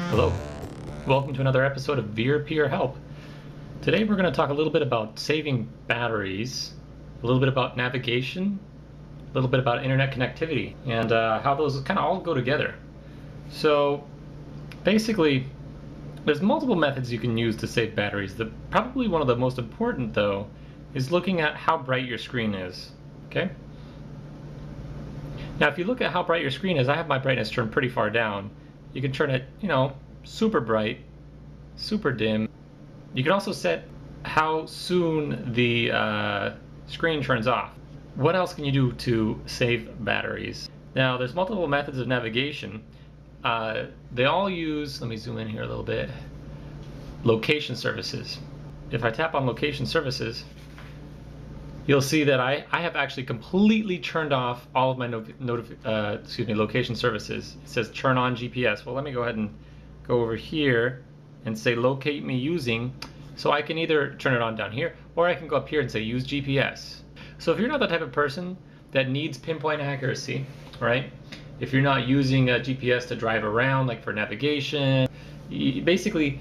Hello, welcome to another episode of Veer Peer Help. Today we're going to talk a little bit about saving batteries, a little bit about navigation, a little bit about internet connectivity, and how those kind of all go together. So basically, there's multiple methods you can use to save batteries. Probably one of the most important, though, is looking at how bright your screen is. Okay? Now, if you look at how bright your screen is, I have my brightness turned pretty far down. You can turn it, super bright, super dim. You can also set how soon the screen turns off. What else can you do to save batteries? Now, there's multiple methods of navigation. They all use, let me zoom in here a little bit, location services. If I tap on location services, you'll see that I have actually completely turned off all of my location services. It says turn on GPS. Well, let me go ahead and go over here and say locate me using, so I can either turn it on down here, or I can go up here and say use GPS. So if you're not the type of person that needs pinpoint accuracy, right? If you're not using a GPS to drive around, like for navigation, basically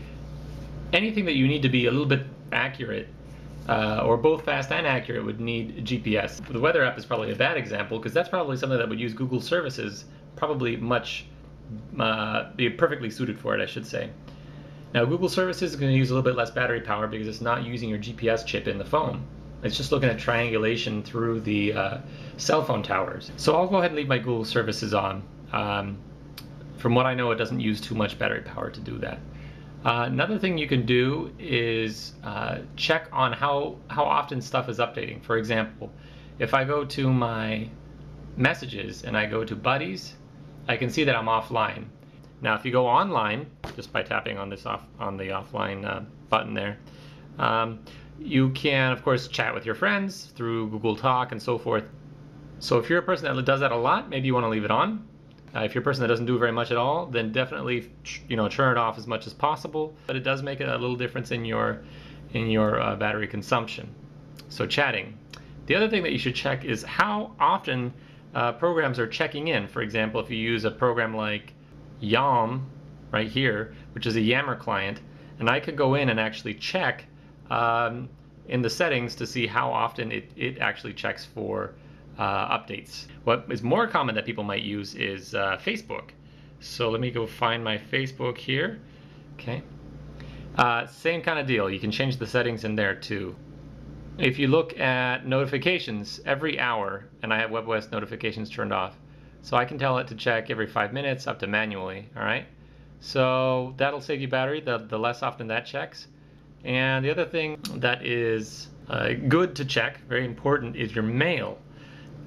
anything that you need to be a little bit accurate, or both fast and accurate, would need GPS. The weather app is probably a bad example, because that's probably something that would use Google services, probably be perfectly suited for it, I should say. Now, Google services is going to use a little bit less battery power because it's not using your GPS chip in the phone. It's just looking at triangulation through the cell phone towers. So I'll go ahead and leave my Google services on. From what I know, it doesn't use too much battery power to do that. Another thing you can do is check on how often stuff is updating. For example, if I go to my messages and I go to buddies, I can see that I'm offline. Now, if you go online, just by tapping on the offline button there, you can, of course, chat with your friends through Google Talk and so forth. So if you're a person that does that a lot, maybe you want to leave it on. If you're a person that doesn't do very much at all, then definitely turn it off as much as possible. But it does make a little difference in your battery consumption. So chatting. The other thing that you should check is how often programs are checking in. For example, if you use a program like Yam right here, which is a Yammer client, and I could go in and actually check in the settings to see how often it actually checks for updates. What is more common that people might use is Facebook. So let me go find my Facebook here. Okay. Same kind of deal. You can change the settings in there too. If you look at notifications every hour, and I have webOS notifications turned off, so I can tell it to check every 5 minutes up to manually. All right. So that'll save you battery the less often that checks. And the other thing that is good to check, very important, is your mail.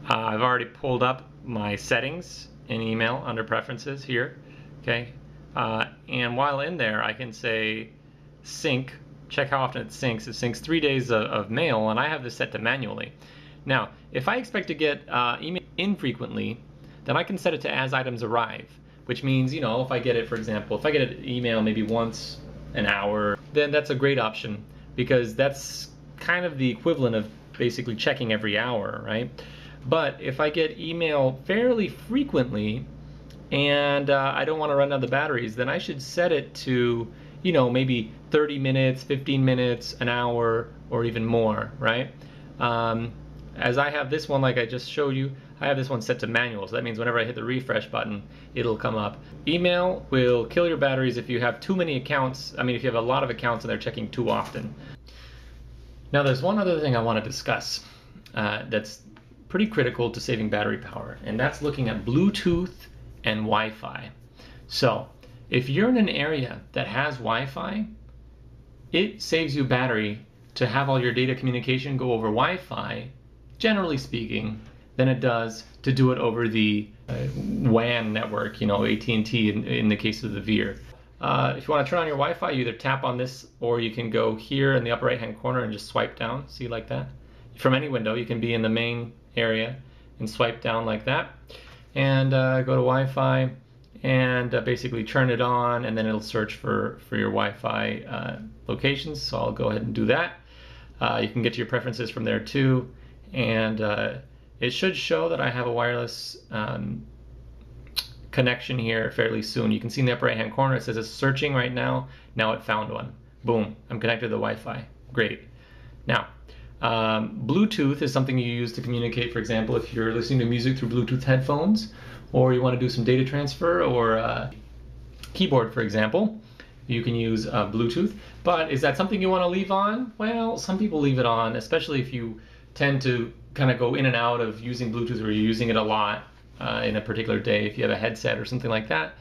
I've already pulled up my settings in email under preferences here, okay? And while in there, I can say sync, check how often it syncs. It syncs 3 days of mail, and I have this set to manually. Now, if I expect to get email infrequently, then I can set it to as items arrive, which means, if I get it, for example, if I get an email maybe once an hour, then that's a great option, because that's kind of the equivalent of basically checking every hour, right? But if I get email fairly frequently and I don't want to run out of the batteries, then I should set it to, maybe 30 minutes, 15 minutes, an hour, or even more, right? As I have this one, like I just showed you, I have this one set to manual. So that means whenever I hit the refresh button, it'll come up. Email will kill your batteries if you have too many accounts. If you have a lot of accounts and they're checking too often. Now, there's one other thing I want to discuss that's pretty critical to saving battery power, and that's looking at Bluetooth and Wi-Fi. So if you're in an area that has Wi-Fi, it saves you battery to have all your data communication go over Wi-Fi, generally speaking, than it does to do it over the WAN network, AT&T in the case of the Veer. If you want to turn on your Wi-Fi, you either tap on this, or you can go here in the upper right-hand corner and just swipe down, see, like that. From any window, you can be in the main area and swipe down like that, and go to Wi-Fi and basically turn it on, and then it'll search for your Wi-Fi locations. So I'll go ahead and do that. You can get to your preferences from there too, and it should show that I have a wireless connection here fairly soon. You can see in the upper right hand corner it says it's searching right now. Now it found one. Boom, I'm connected to the Wi-Fi. Great. Now, Bluetooth is something you use to communicate, for example, if you're listening to music through Bluetooth headphones, or you want to do some data transfer, or keyboard, for example. You can use Bluetooth. But is that something you want to leave on? Well, some people leave it on, especially if you tend to kind of go in and out of using Bluetooth, or you're using it a lot in a particular day. If you have a headset or something like that,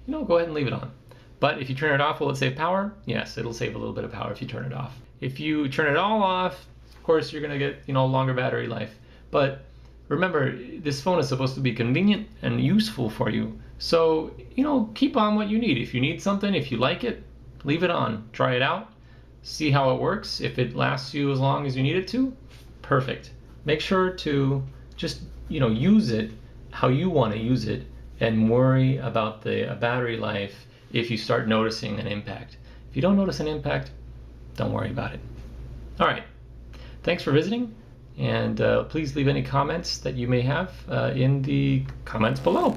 go ahead and leave it on. But if you turn it off, will it save power? Yes, it'll save a little bit of power if you turn it off. If you turn it all off, of course, you're going to get longer battery life. But remember, this phone is supposed to be convenient and useful for you. So, keep on what you need. If you need something, if you like it, leave it on. Try it out. See how it works. If it lasts you as long as you need it to, perfect. Make sure to just, use it how you want to use it, and worry about the battery life if you start noticing an impact. If you don't notice an impact, don't worry about it. All right. Thanks for visiting, and please leave any comments that you may have in the comments below.